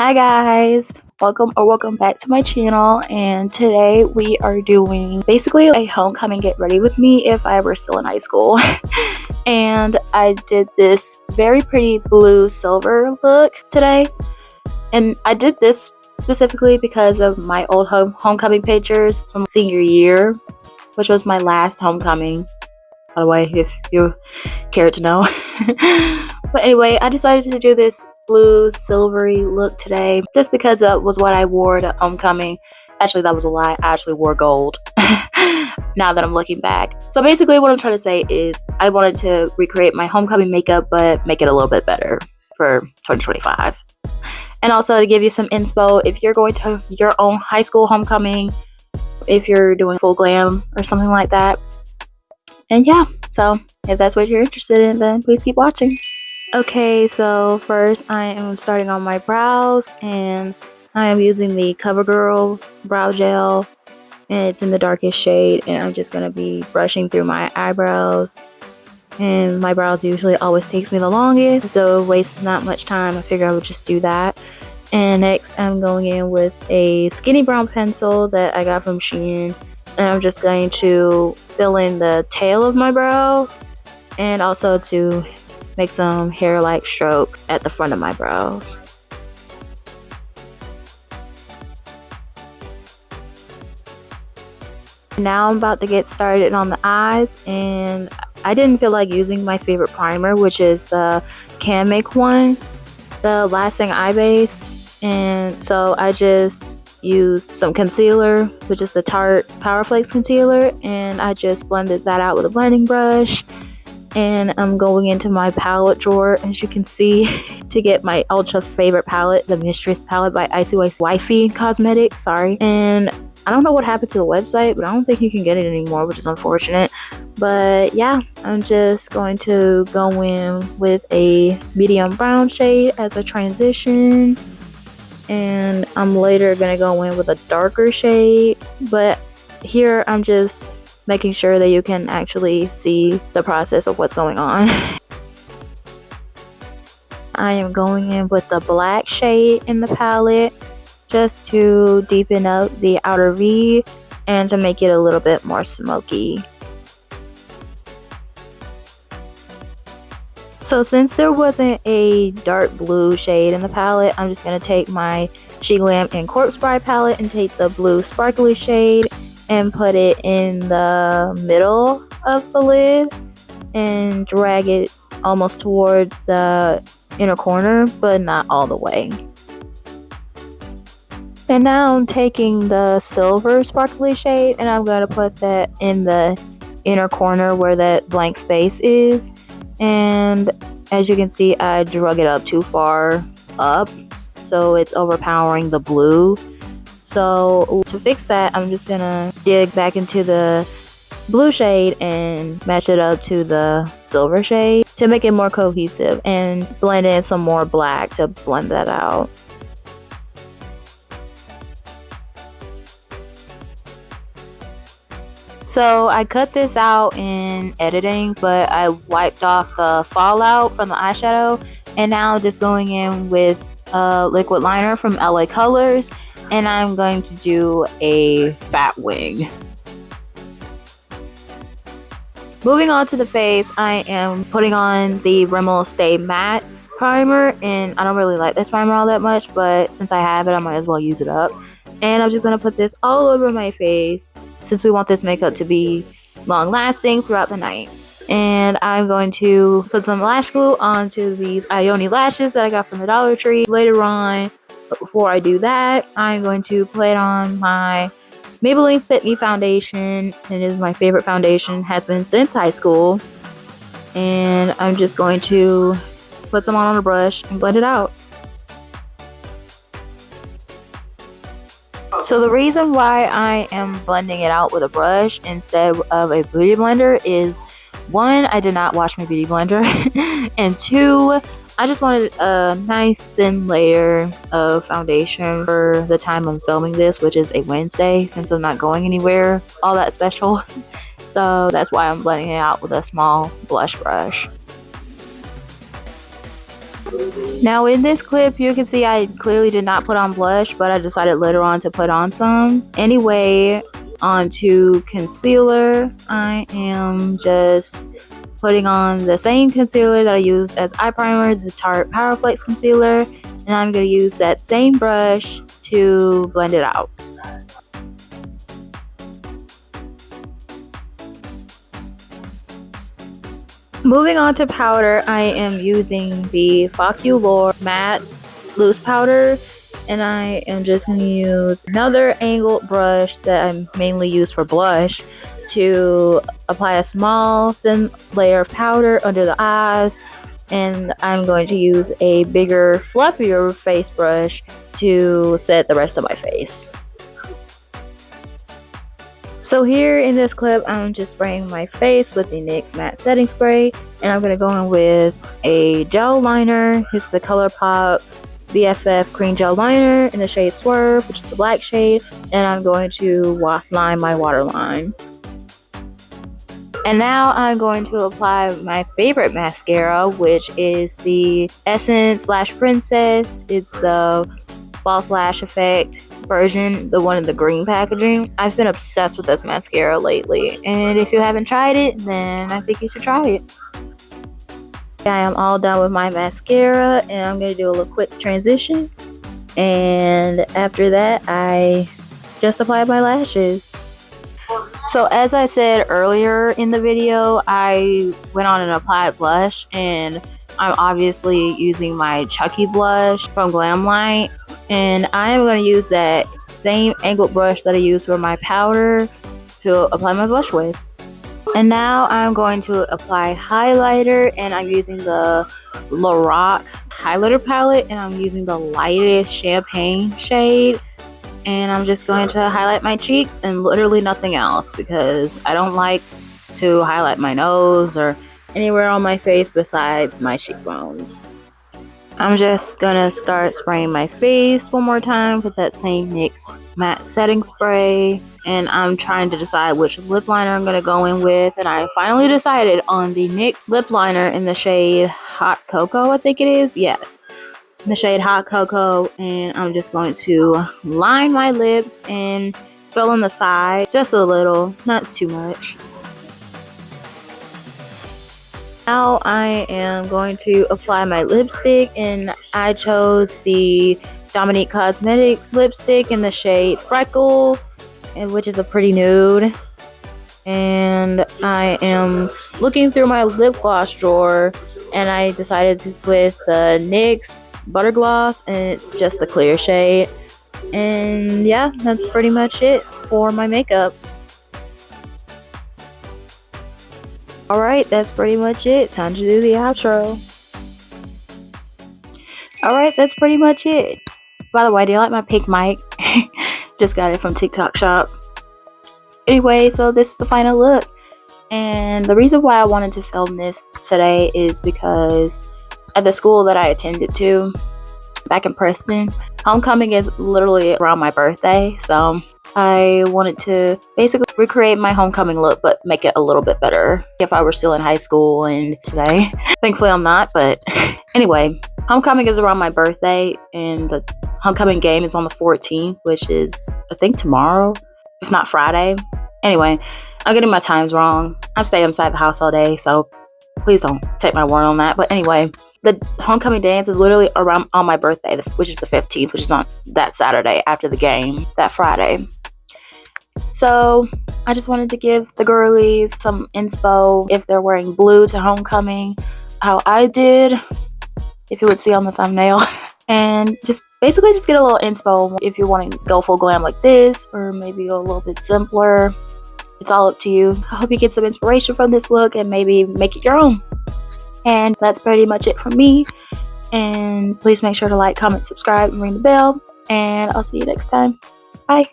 Hi guys, welcome back to my channel, and today we are doing basically a homecoming get ready with me if I were still in high school. And I did this very pretty blue silver look today, and I did this specifically because of my old homecoming pictures from senior year, which was my last homecoming, by the way, if you care to know. But anyway, I decided to do this blue silvery look today just because that was what I wore to homecoming. Actually, that was a lie. I actually wore gold. Now that I'm looking back. So basically what I'm trying to say is I wanted to recreate my homecoming makeup but make it a little bit better for 2025. And also to give you some inspo, if you're going to your own high school homecoming, if you're doing full glam or something like that. And yeah, so if that's what you're interested in, then please keep watching. Okay, so first I am starting on my brows, and I am using the CoverGirl brow gel, and it's in the darkest shade, and I'm just going to be brushing through my eyebrows. And my brows usually always takes me the longest, so waste not much time. I figure I would just do that. And next I'm going in with a skinny brown pencil that I got from Shein, and I'm just going to fill in the tail of my brows and also to make some hair-like strokes at the front of my brows. Now I'm about to get started on the eyes, and I didn't feel like using my favorite primer, which is the Can Make one, the Lasting Eye Base, and so I just used some concealer, which is the Tarte Power Flakes concealer, and I just blended that out with a blending brush. And I'm going into my palette drawer, as you can see, to get my ultra favorite palette, the Mistress palette by Icy Wifey Cosmetics. Sorry. And I don't know what happened to the website, but I don't think you can get it anymore, which is unfortunate. But yeah, I'm just going to go in with a medium brown shade as a transition, and I'm later gonna go in with a darker shade, but here I'm just making sure that you can actually see the process of what's going on. I am going in with the black shade in the palette just to deepen up the outer V and to make it a little bit more smoky. So since there wasn't a dark blue shade in the palette, I'm just going to take my She Glam and Corpse Bride palette and take the blue sparkly shade and put it in the middle of the lid and drag it almost towards the inner corner, but not all the way. And now I'm taking the silver sparkly shade and I'm going to put that in the inner corner where that blank space is. And as you can see, I drug it up too far up, so it's overpowering the blue. So to fix that, I'm just gonna dig back into the blue shade and match it up to the silver shade to make it more cohesive, and blend in some more black to blend that out. So I cut this out in editing, but I wiped off the fallout from the eyeshadow, and now just going in with a liquid liner from LA Colors, and I'm going to do a fat wing. Moving on to the face, I am putting on the Rimmel Stay Matte primer, and I don't really like this primer all that much, but since I have it, I might as well use it up. And I'm just going to put this all over my face since we want this makeup to be long lasting throughout the night. And I'm going to put some lash glue onto these Ioni lashes that I got from the Dollar Tree later on. But before I do that, I'm going to put on my Maybelline Fit Me foundation. It is my favorite foundation, has been since high school. And I'm just going to put some on a brush and blend it out. So the reason why I am blending it out with a brush instead of a beauty blender is, one, I did not wash my beauty blender, and two, I just wanted a nice thin layer of foundation for the time I'm filming this, which is a Wednesday, since I'm not going anywhere all that special. So that's why I'm blending it out with a small blush brush. Now in this clip, you can see I clearly did not put on blush, but I decided later on to put on some. Anyway, onto concealer. I am just putting on the same concealer that I used as eye primer, the Tarte Powerflex concealer, and I'm going to use that same brush to blend it out. Moving on to powder, I am using the Foculor Matte Loose Powder, and I am just going to use another angled brush that I mainly use for blush to apply a small thin layer of powder under the eyes, and I'm going to use a bigger, fluffier face brush to set the rest of my face. So here in this clip, I'm just spraying my face with the NYX Matte Setting Spray, and I'm going to go in with a gel liner. It's the ColourPop BFF Cream Gel Liner in the shade Swerve, which is the black shade, and I'm going to line my waterline. And now I'm going to apply my favorite mascara, which is the Essence / Princess. It's the False Lash Effect version, the one in the green packaging. I've been obsessed with this mascara lately, and if you haven't tried it, then I think you should try it. I am all done with my mascara, and I'm going to do a little quick transition, and after that I just apply my lashes. So as I said earlier in the video, I went on and applied blush, and I'm obviously using my Chucky blush from Glamlight, and I am going to use that same angled brush that I used for my powder to apply my blush with. And now I'm going to apply highlighter, and I'm using the Lorac highlighter palette, and I'm using the lightest champagne shade, and I'm just going to highlight my cheeks and literally nothing else, because I don't like to highlight my nose or anywhere on my face besides my cheekbones. I'm just gonna start spraying my face one more time with that same NYX Matte Setting Spray, and I'm trying to decide which lip liner I'm gonna go in with, and I finally decided on the NYX lip liner in the shade Hot Cocoa, I think it is. Yes, in the shade Hot Cocoa, and I'm just going to line my lips and fill in the side just a little, not too much. Now I am going to apply my lipstick, and I chose the Dominique Cosmetics lipstick in the shade Freckle, which is a pretty nude. And I am looking through my lip gloss drawer, and I decided to put the NYX Butter Gloss, and it's just the clear shade. And yeah, that's pretty much it for my makeup. Alright, that's pretty much it. Time to do the outro. Alright, that's pretty much it. By the way, do you like my pink mic? Just got it from TikTok shop. Anyway, so this is the final look. And the reason why I wanted to film this today is because at the school that I attended to back in Preston, homecoming is literally around my birthday. So I wanted to basically recreate my homecoming look, but make it a little bit better if I were still in high school and today. Thankfully I'm not, but anyway, homecoming is around my birthday, and the homecoming game is on the 14th, which is I think tomorrow, if not Friday. Anyway, I'm getting my times wrong. I stay inside the house all day, so please don't take my word on that. But anyway, the homecoming dance is literally around on my birthday, which is the 15th, which is on that Saturday after the game, that Friday. So I just wanted to give the girlies some inspo if they're wearing blue to homecoming, how I did, if you would see on the thumbnail. And just basically just get a little inspo if you want to go full glam like this, or maybe go a little bit simpler. It's all up to you. I hope you get some inspiration from this look and maybe make it your own. And that's pretty much it from me. And please make sure to like, comment, subscribe, and ring the bell. And I'll see you next time. Bye.